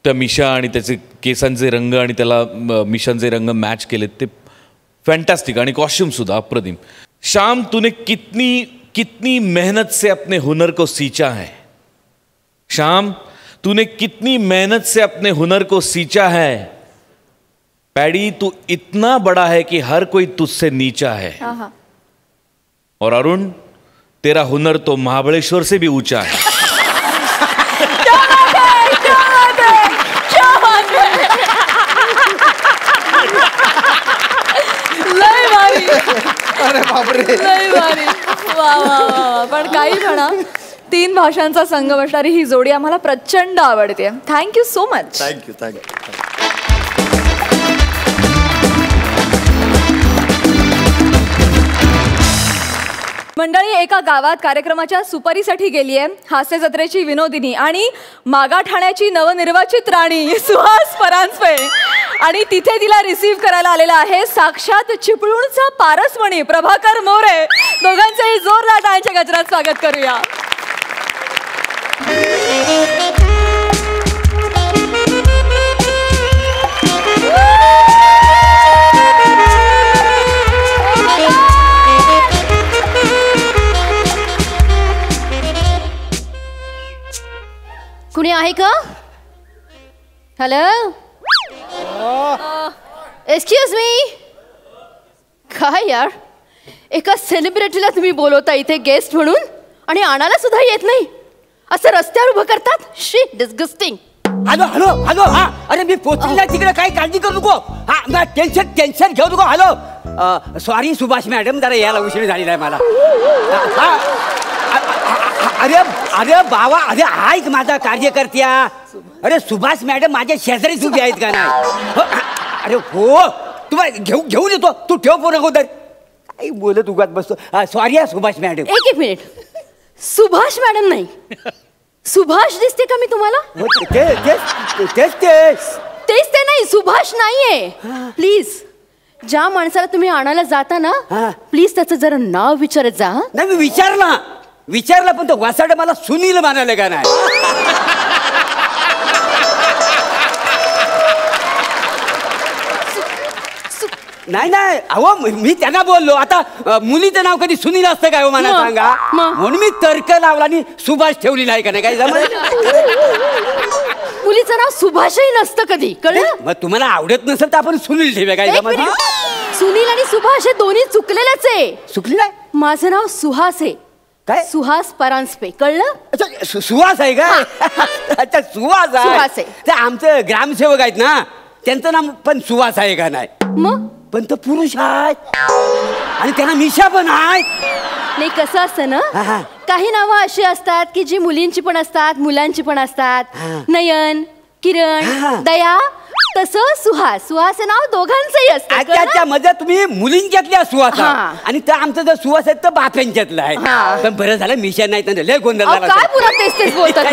त्या मिशा आणि त्याचे केसांचे रंग आणि त्याला मिशांचे रंग मॅच केलेत, ते फॅन्टॅस्टिक. आणि कॉस्ट्युमसुद्धा अप्रतिम. शाम, तूने कितनी कितनी मेहनत से अपने हुनर को सींचा है. शाम, तूने कितनी मेहनत से अपने हुनर को सींचा है. पैडी, तू इतना बड़ा है कि हर कोई तुझसे नीचा है. और अरुण, तेरा हुनर तो महाबळेश्वर से भी ऊंचा है. अरे बापरे, लय भारी. वा वा वा. पण काही म्हणा, 3 भाषांचा संगम असणारी ही जोडी आम्हाला प्रचंड आवडते. Thank you so much. Thank you thank you. मंडळी एका गावात कार्यक्रमाच्या सुपारीसाठी गेली आहे हास्य जत्रेची विनोदिनी आणि मागाठाण्याची नवनिर्वाचित राणी सुहास परांजपे. आणि तिथे तिला रिसीव्ह करायला आलेला आहे साक्षात चिपळूणचा पारसमणी प्रभाकर मोरे. दोघांचंही जोरदार टाळ्यांच्या गजरात स्वागत करूया. कुणी आहे का? Hello, excuse me. काय यार, एका सेलिब्रिटीला तुम्ही बोलवता इथे गेस्ट म्हणून आणि आणायला सुद्धा येत नाही, असं रस्त्यावर उभं करतात. शी, डिस्गस्टिंग. Hello hello hello. हा, अरे मी पोचलेला तिकडे, काही काळजी करू नको. हा, टेन्शन घेऊ नको. हॅलो, सॉरी सुभाष मॅडम, जरा यायला उशीर झालेला आहे मला. अरे अरे बाबा, अरे ऐक माझा कार्यकर्त्या. अरे सुभाष मॅडम माझ्या शेजारीच उभी आहेत का नाही? अरे हो, तुम्हाला घेऊन येतो. तू ठेव फोन अगोदर. काही बोलत उगाच बसतो. Sorry Subhash madam. एक मिनिट, सुभाष मॅडम नाही, सुभाष दिसते का मी तुम्हाला? तेच ते नाही, सुभाष नाहीये. प्लीज, ज्या माणसाला तुम्ही आणायला जाता ना, प्लीज त्याचं जरा नाव विचारत जा. नाही, मी विचारला पण तो वासाड मला सुनील म्हणाले का नाही? नाही अहो, मी त्यांना बोललो. आता मुलीचं नाव कधी सुनील असतं काय हो मला सांगा? म्हणून मी तर्क लावला आणि सुभाष ठेवली नाही का नाही? काही मुलीचं नाव सुभाषही नसतं कधी, कळलं? मग तुम्हाला आवडत नसेल तर आपण सुनील ठेवूया. काय सुनील आणि सुभाष हे दोन्ही चुकलेलंच आहे. चुकलेलं? माझं नाव सुहास आहे. काय? सुहास परांजपे, कळलं? अच्छा, सुहास आहे का? अच्छा, सुहास आहे. ते आमचं ग्रामसेवक आहेत ना, त्यांचं नाव पण सुहास आहे का नाही? मग पण तो पुरुष आहेत आणि त्यांना मिशा पण आहेत. नाही, कसं असतं ना, काही नावं अशी असतात की जी मुलींची पण असतात, मुलांची पण असतात. नयन, किरण, दया, तसं सुहास. सुहास हे नाव दोघांचंही असतं. त्याच्या मध्ये तुम्ही मुलींच्यातल्या सुहास आणि त्या आमचं जर सुहास आहे तर बाप्यांच्यातलं आहे. पण बरं झालं मिशा नाही तर लय गोंधळ झाला. काय पुन्हा तेच बोलतात.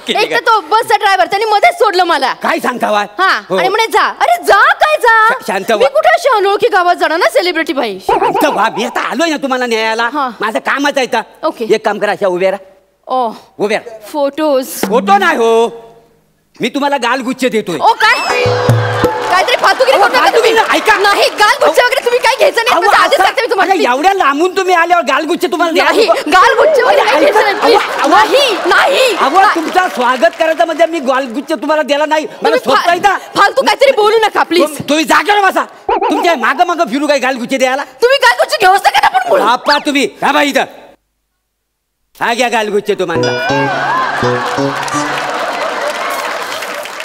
एक तर तो बसचा ड्रायव्हर त्याने मध्येच सोडलं मला. काय सांगता? आणि म्हणे जा. अरे जा, काय जा? शांत मी कुठे अशी अनोळखी गावात जाणार ना, सेलिब्रिटी भाई. शांत व्हा, मी आता आलोय ना तुम्हाला न्यायला. माझं कामच आहे. ओके, एक काम करा, अशा उभ्या राहा. उभ्या. फोटो नाही हो, मी तुम्हाला गालगुच्छ देतोय. ओ काय, काहीतरी फालतूगिरी करता तुम्ही? ऐका, नाही, गालगुच्छ वगैरे तुम्ही काय घ्यायचं नाही. आधीच सांगते मी तुम्हाला. एवढ्या लांबून तुम्ही आल्यावर गालगुच्छ तुम्हाला नाही. गालगुच्छ नाही. तुमचं स्वागत करायचं म्हणजे मी गालगुच्छ तुम्हाला द्यायला नाही. मला स्वतः येता फालतू काहीतरी बोलू नका प्लीज. तुम्ही जागेवर बसा. तुमच्या मागं फिरू काय गालगुच्छ द्यायला? तुम्ही गालगुच्छ घेऊ शकता का? पण आपा तुम्ही हा बाई इथं हा घ्या गालगुच्छ तुम्हाला.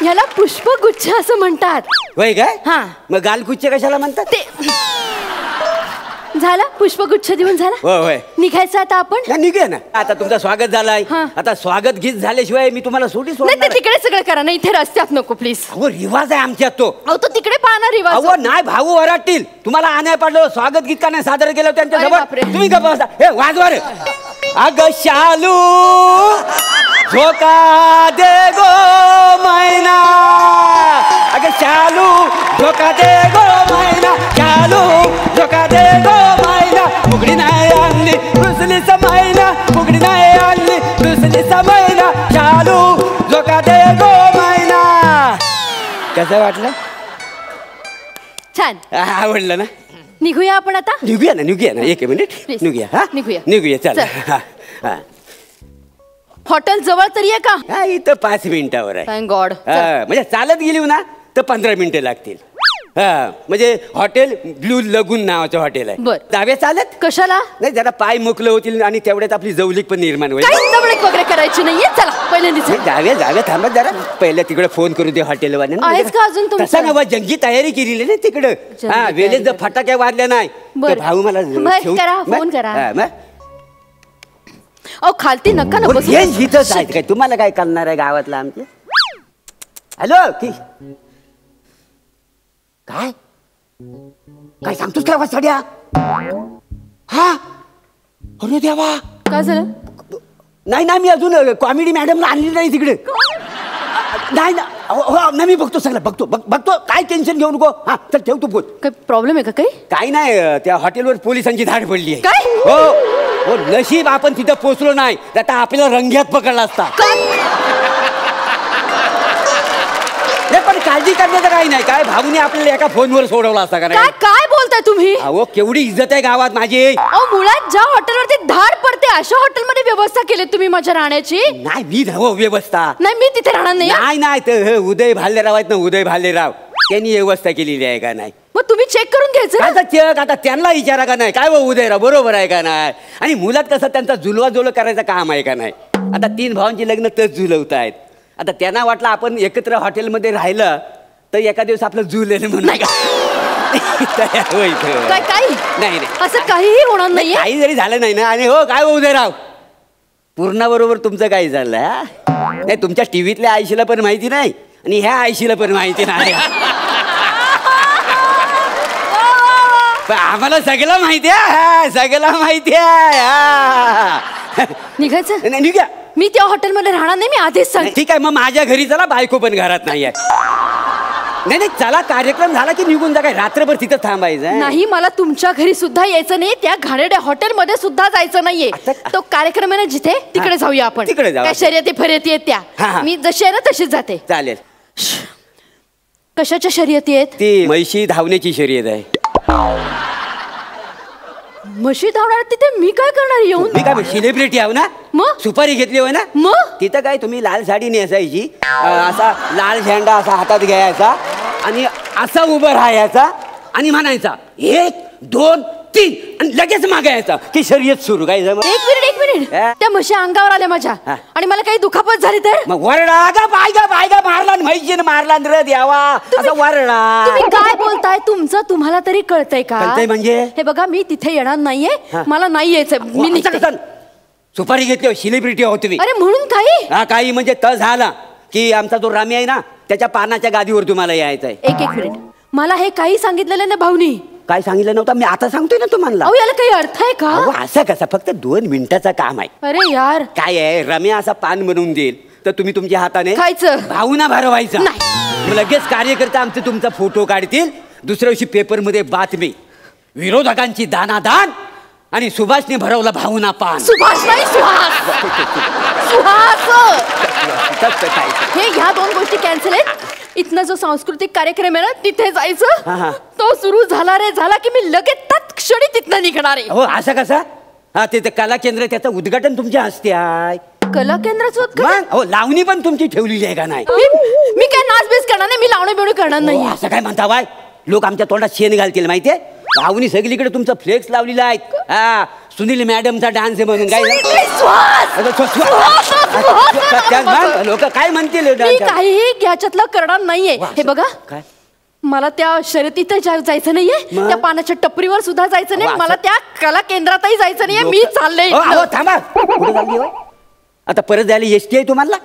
याला पुष्पगुच्छ असं म्हणतात. होय काय? हा. मग गालगुच्छ कशाला म्हणतात? ते झाला पुष्पगुच्छ देऊन झाला. होय निघायचं आता आपण. निघूया ना. आता तुमचं स्वागत झालंय. आता स्वागत गीत झाल्याशिवाय मी तुम्हाला सोडी नाही. ते तिकडे सगळं करा ना, इथे रस्त्यात नको प्लीज. अहो रिवाज आहे आमच्यात तो. अहो तो तिकडे पाहणार रिवाज. अहो नाही भाऊ ओरडतील. तुम्हाला आणाय पाडलं स्वागत गीत का नाही सादर केलं त्यांच्या सोबत. तुम्ही का बसा हे वाजवा रे. अग शालू झोका दे गो मैना, अग शालू झोका दे गो मैना, शालू झोका दे गो मैना, उघडी नाही आणली रुसली समैना, उघडी नाही आणली रुसली समैना, शालू झोका दे गो मैना. कसं वाटलं? छान आवडलं ना? निघूया आपण आता. निघूया ना. एक मिनिट निघूया. हा निघूया चला. हॉटेल जवळ तरी आहे का? हा इथं 5 मिनिटावर आहे. Thank God. म्हणजे चालत गेली ना तर 15 मिनिटं लागतील. म्हणजे हॉटेल ब्लू लगून नावाचं हॉटेल आहे. बर जावे चालत? कशाला? नाही जरा पाय मोकलं होतील आणि तेवढ्यात आपली जवळीक पण निर्माण होईल. काही जवळीक वगैरे करायची नाहीये. चला पहिल्यांदा जावे थांबा जरा. पहिले तिकडे फोन करू दे हॉटेलवाल्यांना. आहेच का अजून तुमचं? तसा नवा जंगी तयारी केलेली ना तिकडं. हा वेळेत जर फटाक्या वाजल्या नाही तर भाऊ मला करा फोन करा. अहो खालती नका ना बसू. काय तुम्हाला काय करणार आहे गावातला आमचे? हॅलो काय काय सांगतोस काय वाचड्या? हा अरे देवा काय झालं? नाही मी अजून कॉमेडी मॅडमला आणली नाही तिकडे. नाही ना हो मी बघतो सगळं बघतो काय टेन्शन घेऊ नको. हा चल ठेव तू फोन. काय प्रॉब्लेम आहे का? काही नाही त्या हॉटेलवर पोलिसांची धाड पडली आहे. काय? हो नशीब आपण तिथं पोहोचलो नाही आता आपल्याला रंग्यात पकडला असता. पण काळजी करण्याचं काही नाही. काय भाऊने आपल्याला एका फोनवर सोडवला असता का? काय बोलताय तुम्ही? अहो केवढी इज्जत आहे गावात माझी. अहो मुळात ज्या हॉटेलवरती धाड पडते अशा हॉटेलमध्ये व्यवस्था केली तुम्ही माझ्या राहण्याची? नाही मी व्यवस्था नाही मी तिथे राहणार नाही. नाही तर उदय भालेराव आहेत ना उदय भालेराव त्यांनी व्यवस्था केलेली आहे का नाही? मग तुम्ही चेक करून घ्यायचं. आता चेक आता त्यांना विचारा का नाही काय उदयराव बरोबर आहे का नाही? आणि मुलात कसं त्यांचा जुलवाजुल करायचं काम आहे का नाही? आता 3 भावांची लग्न तच जुलवत आहेत. आता त्यांना वाटलं आपण एकत्र हॉटेलमध्ये राहिलं तर एका दिवस आपलं जुलेल म्हणून नाही असं काहीही होणार नाही. काही जरी झालं नाही ना. आणि हो काय उदयराव पूर्णाबरोबर तुमचं काय झालं? नाही तुमच्या टीव्हीतल्या आयशीला पण माहिती नाही आणि ह्या आयशीला पण माहिती नाही. आम्हाला सगळं माहिती आहे. सगळं माहिती आहे. निघायचं? निघा. मी त्या हॉटेलमध्ये राहणार नाही. मी आधीच सांग. ठीक आहे मग माझ्या घरी चला. बायको पण घरात नाही आहे. नाही चला कार्यक्रम झाला की निघून जा. काय रात्रभर तिथं थांबायचं नाही? मला तुमच्या घरी सुद्धा यायचं नाही. त्या घाणेरड्या हॉटेलमध्ये सुद्धा जायचं नाहीये. तो कार्यक्रम आहे ना जिथे तिकडे जाऊया आपण. तिकडे जाऊ. काय शर्यती फर्यती आहेत त्या. मी जशी आहे ना तशीच जाते. चालेल. कशाच्या शर्यती आहेत? ती म्हशी धावण्याची शर्यत आहे. म्हशी धावणार तिथे मी काय करणार येऊन? मी काय सेलिब्रिटी आहो ना. मग सुपारी घेतली होय ना. मग तिथं काय तुम्ही लाल साडी नेसायची असा लाल झेंडा असा हातात घ्यायचा आणि असा उभं राहायचा आणि म्हणायचा 1 2 3 आणि लगेच मागायचा की शर्यत सुरू. काय एक मिनिट त्या म्हशी अंगावर आल्या माझ्या आणि मला काही दुखापत झाली तर? मग वरडा गा बायगा मारला म्हैशीने मारला र द्यावा असं वरडा. तुम्ही काय बोलताय? तुमचं तुम्हाला तरी कळतंय का? कळतंय म्हणजे? हे बघा मी तिथे येणार नाहीये. मला नाही यायचं. मी निघते. सुपारी घेतली सेलिब्रिटी आहोत तुम्ही. अरे म्हणून काही? हा काही म्हणजे त झाला की आमचा जो रामी आहे ना त्याच्या पानाच्या गादीवर तुम्हाला यायचं आहे. एक मिनिट मला हे काही सांगितलेलं नाही भाऊनी. काय सांगितलं नव्हतं? मी आता सांगतोय ना तुम्हाला. अहो याला काही अर्थ आहे का? असं कसं फक्त 2 मिनिटाचं काम आहे. अरे यार काय आहे रम्या असा पान बनवून देईल तर तुम्ही तुमच्या हाताने खायचं. भावना भरवायचा. लगेच कार्यकर्ते आमचे तुमचा फोटो काढतील. दुसऱ्या दिवशी पेपरमध्ये बातमी विरोधकांची दानादान आणि सुभाषने भरवला भावना पान. सुभाष नाही सुहास. हे ह्या 2 गोष्टी कॅन्सल आहेत. इथनं जो सांस्कृतिक कार्यक्रम आहे ना तिथे जायचं. तो सुरू झाला की मी लगेच तत्क्षणी तिथनं निघणार आहे. हो असं कसं? हा ते कला केंद्र त्याचं उद्घाटन तुमच्या हस्ते आहे. कला केंद्राचं उद्घाटन? हो लावणी पण तुमची ठेवलेली आहे का नाही? मी काय नाचबीज करणार नाही. मी लावणी बिवणी करणार नाही. असं काय म्हणता बाय? लोक आमच्या तोंडात शेण घालतील माहितीये. भाऊनी सगळीकडे तुमचं फ्लेक्स लावलेला आहे. सुनील मॅडमचा डान्स आहे म्हणून. काय लोक काय म्हणतील? काहीही याच्यातलं करणार नाहीये. हे बघा काय मला त्या शर्यतीत जायचं नाहीये, त्या पानाच्या टपरीवर सुद्धा जायचं नाही, मला त्या कला केंद्रातही जायचं नाहीये, मी चालले. थांबा, कुठे चालली होय? आता परत जायला एसटी आहे तुम्हाला?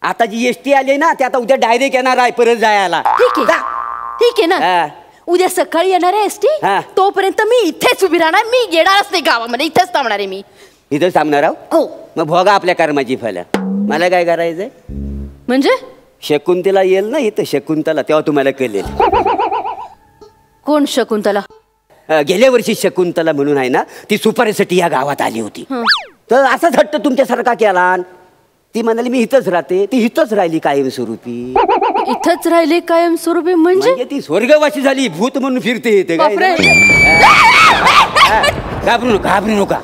आता जी एसटी आली ना ते आता उद्या डायरेक्ट येणार आहे परत जायला. ठीक आहे ना, उद्या सकाळी येणार आहे एसटी, तोपर्यंत मी इथेच उभी राहणार, मी येणारच नाही गावामध्ये, इथेच थांबणार आहे मी. इथेच थांबणार आहो? हो. मग भोगा आपल्या कर्माची फल. मला काय करायचंय म्हणजे? शकुंतला येईल ना इथं, शकुंतला, तेव्हा तुम्हाला कळेल. कोण शकुंतला? गेल्या वर्षी शकुंतला म्हणून आहे ना, ती सुपारीसाठी या गावात आली होती. तर असाच हट्ट तुमच्यासारखा केला. ती म्हणाली मी इथंच राहते, ती इथंच राहिली कायमस्वरूपी. इथंच राहिली कायमस्वरूपी म्हणजे? ती स्वर्गवासी झाली, भूत म्हणून फिरते इथे. घाबरू नका,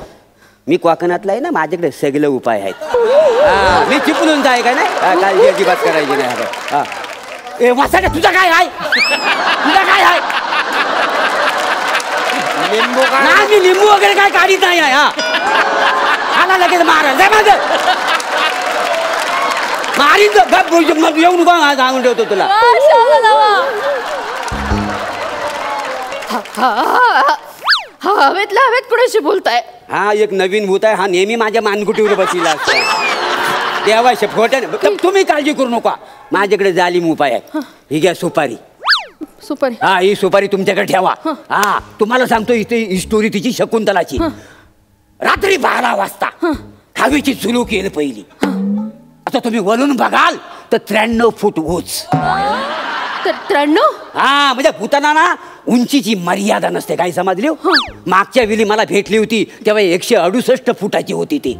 मी कोकणातला आहे ना, माझ्याकडे सगळे उपाय आहेत. मी चिपळून जाय का नाही, काळजी अजिबात करायची नाही. वासाड्या तुझा काय आहे? तुझा काय आहे? लिंबू? मी लिंबू वगैरे काय काढीत नाही आहे. आला लगेच मारा, मारीन येऊ नका, सांगून ठेवतो तुला. हवेत कुणाशी बोलताय? हा एक नवीन भूत आहे, हा नेहमी माझ्या मानकुटीवर बसलेला असतो. देवाशे फोट्याने तुम्ही काळजी करू नका, माझ्याकडे जालिम उपाय आहे. ही घ्या सुपारी. सुपारी? हा, ही सुपारी तुमच्याकडे ठेवा. हा, तुम्हाला सांगतो इथे ही स्टोरी तिची शकुंतलाची. रात्री 12 वाजता हवेची झुलूक येईल पहिली. आता तुम्ही वळून बघाल तर 93 फूट उंच. 93? हा, म्हणजे भूताना ना उंचीची मर्यादा नसते, काय समजली? मागच्या वेळी मला भेटली होती तेव्हा 168 फुटाची होती ती.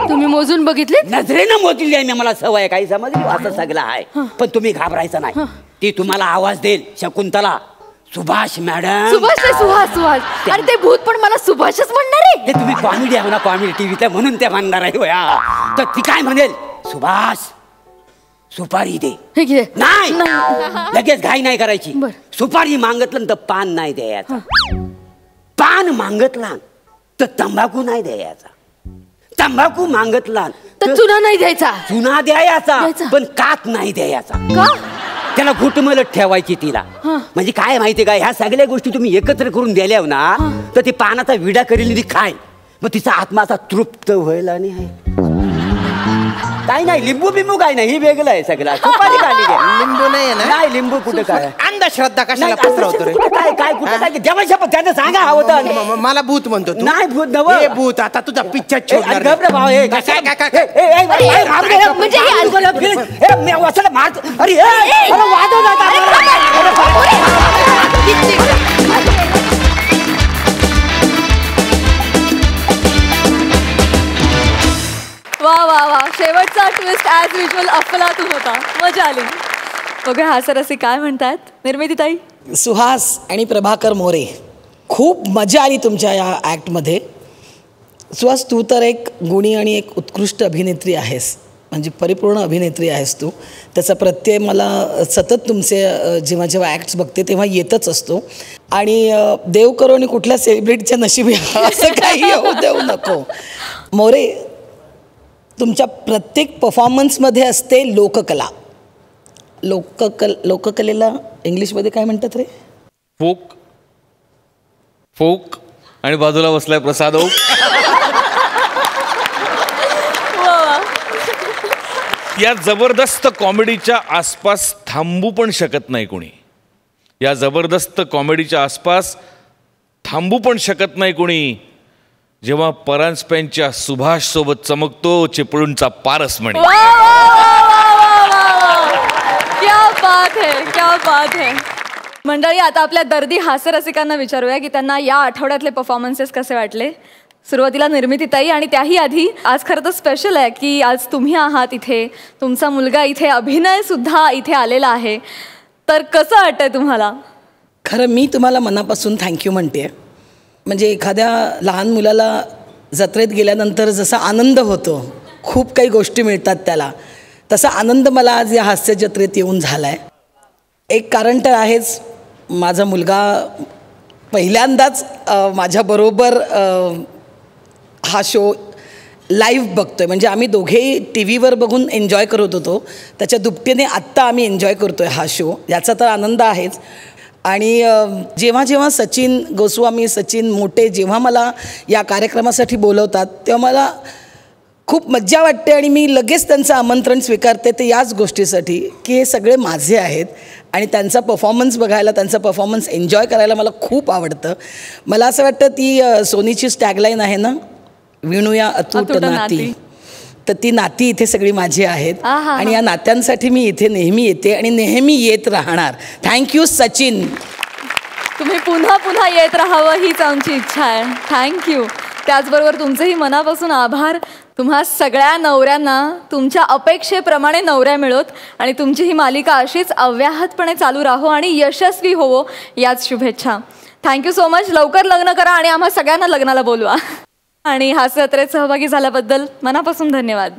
तुम्ही मोजून बघितली? नजरेनं मोजली आहे मी, मला सवय, काही समजली? असं सगळं आहे. पण तुम्ही घाबरायचं नाही, ती तुम्हाला आवाज देईल. शकुंतला, सुभाष मॅडम. सुहास. आणि ते भूत पण मला सुभाषच म्हणणार आहे? ते तुम्ही कॉमेडी आहे ना, कॉमेडी टीव्हीत म्हणून ते म्हणणार आहे. तर ती काय म्हणेल, सुभाष सुपारी दे. नाही, लगेच घाई नाही करायची. सुपारी मागतलं तर पान नाही द्यायचा, पान मागतला तर तंबाखू नाही द्यायचा, तंबाखू मागतला तर चुना नाही द्यायचा. चुना द्यायचा पण कात नाही द्यायचा. का? त्याला घुटमलत ठेवायची तिला. म्हणजे काय माहितीये का, ह्या सगळ्या गोष्टी तुम्ही एकत्र करून द्याल्या ना तर ती पानाचा विडा करेल, ती खाय, मग तिचा आत्मा असा तृप्त व्हायला नाही. काय नाही, लिंबू बिंबू काय नाही, ही वेगळं आहे सगळं. सुपारी खाली घ्या. लिंबू नाही ना? नाही, लिंबू कुठे काय? अंधश्रद्धा कशाला पसरवतो रे? काय कुठे काय देवाच्या पत्त्यानं सांगा हवं. मला भूत म्हणतो तू? नाही भूत नव, हे भूत आता तुझा पिक्चर छोडणार. वा, शेवटचा ट्विस्ट ॲज युजल अफलातून होता, मजा आली. बघा हास्यरसिक काय म्हणतात. निर्मितीताई? सुहास आणि प्रभाकर मोरे, खूप मजा आली तुमच्या या ॲक्टमध्ये. सुहास, तू तर एक गुणी आणि एक उत्कृष्ट अभिनेत्री आहेस, म्हणजे परिपूर्ण अभिनेत्री आहेस तू. त्याचा प्रत्यय मला सतत तुमचे जेव्हा ॲक्ट्स बघते तेव्हा येतच असतो. आणि देव करो आणि कुठल्या सेलिब्रिटीच्या नशिबी असं काही येऊ देऊ नको. मोरे, तुमच्या प्रत्येक परफॉर्मन्समध्ये असते लोककला. लोककलेला इंग्लिशमध्ये काय म्हणतात रे? फोक. आणि बाजूला बसलाय प्रसाद ओक. या जबरदस्त कॉमेडीच्या आसपास थांबू पण शकत नाही कोणी. या जबरदस्त कॉमेडीच्या आसपास थांबू पण शकत नाही कोणी जेव्हा परांजपेंच्या सुभाष सोबत चमकतो चिपळूणचा पारस म्हणे. क्या बात है. मंडळी, आता आपल्या दर्दी हास्यरसिकांना विचारूया की त्यांना या आठवड्यातले परफॉर्मन्सेस कसे वाटले. सुरुवातीला निर्मितीताई, आणि त्याही आधी आज खरं तर स्पेशल आहे की आज तुम्ही आहात इथे, तुमचा मुलगा इथे, अभिनय सुद्धा इथे आलेला आहे, तर कसं वाटतंय तुम्हाला? खरं मी तुम्हाला मनापासून थँक्यू म्हणते. म्हणजे एखाद्या लहान मुलाला जत्रेत गेल्यानंतर जसा आनंद होतो, खूप काही गोष्टी मिळतात त्याला, तसा आनंद मला आज या हास्य जत्रेत येऊन झाला आहे. एक कारण तर आहेच, माझा मुलगा पहिल्यांदाच माझ्याबरोबर हा शो लाईव्ह बघतोय. म्हणजे आम्ही दोघेही टी व्हीवर बघून एन्जॉय करत होतो, त्याच्या दुपटीने आत्ता आम्ही एन्जॉय करतोय हा शो. याचा तर आनंद आहेच. आणि जेव्हा जेव्हा सचिन गोस्वामी, सचिन मोटे जेव्हा मला या कार्यक्रमासाठी बोलवतात तेव्हा मला खूप मज्जा वाटते आणि मी लगेच त्यांचं आमंत्रण स्वीकारते. ते याच गोष्टीसाठी की हे सगळे माझे आहेत आणि त्यांचा परफॉर्मन्स बघायला, त्यांचा परफॉर्मन्स एन्जॉय करायला मला खूप आवडतं. मला असं वाटतं ती सोनीची टॅगलाईन आहे ना, विणूया अतूट नाती. तर ती नाती इथे सगळी माझी आहेत आणि या नात्यांसाठी मी इथे नेहमी येते आणि नेहमी येत राहणार. थँक्यू सचिन. तुम्ही पुन्हा पुन्हा येत राहावं हीच आमची इच्छा आहे. थँक्यू. त्याचबरोबर तुमचेही मनापासून आभार. तुम्हा सगळ्या नवऱ्यांना तुमच्या अपेक्षेप्रमाणे नवऱ्या मिळोत आणि तुमची ही मालिका अशीच अव्याहतपणे चालू राहो आणि यशस्वी होवो याच शुभेच्छा. Thank you so much. लवकर लग्न करा आणि आम्हा सगळ्यांना लग्नाला बोलवा. आणि हास्य जत्रेत सहभागी झाल्याबद्दल मनापासून धन्यवाद.